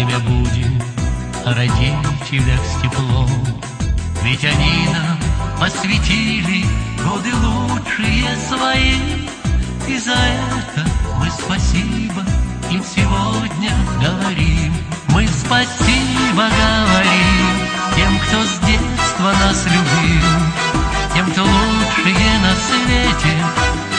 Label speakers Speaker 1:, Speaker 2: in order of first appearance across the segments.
Speaker 1: время будет о родителях с теплом. Ведь они нам посвятили годы лучшие свои, и за это мы спасибо им сегодня говорим. Мы спасибо говорим тем, кто с детства нас любил, тем, кто лучшие на свете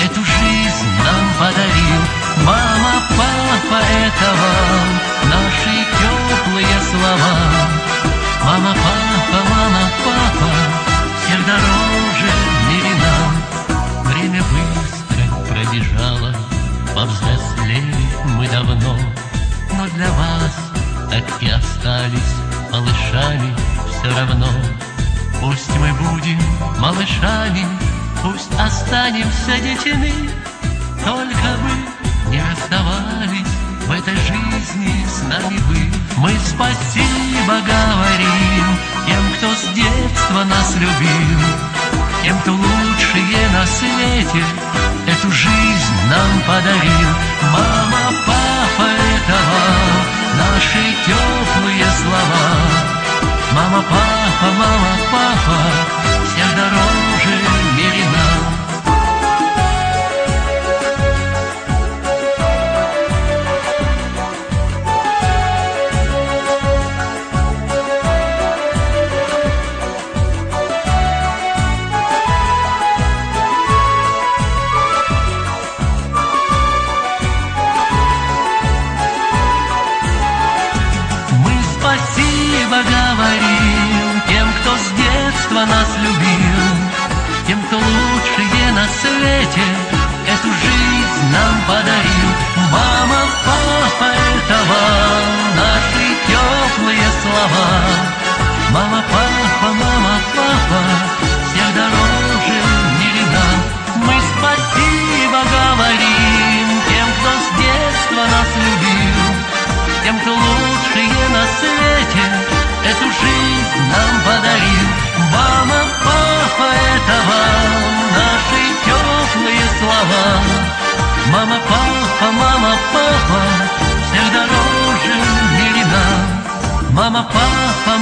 Speaker 1: эту жизнь нам подарил. Мама, папа, это вам наши теплые слова. Мама, папа, всех дороже в мире нам. Время быстро пробежало, повзрослели мы давно, но для вас так и остались малышами все равно. Пусть мы будем малышами, пусть останемся детьми, только бы не расставались в этой жизни с нами вы. Мы спасибо говорим тем, кто с детства нас любил, тем, кто лучшие на свете эту жизнь нам подарил. Мама, папа, это вам наши теплые слова. Мама, папа, всех дороже в мире нам. Спасибо говорим тем, кто с детства нас любил, тем, кто лучшие на свете эту жизнь нам подарил. Мама, папа, это вам наши теплые слова. Мама, папа, всех дороже в мире нам. Мы спасибо говорим тем, кто с детства нас любил, тем, кто лучшие на свете эту жизнь нам подарил. Мама, папа, это вам наши теплые слова. Мама, папа, всех дороже в мире нам. Мама, папа,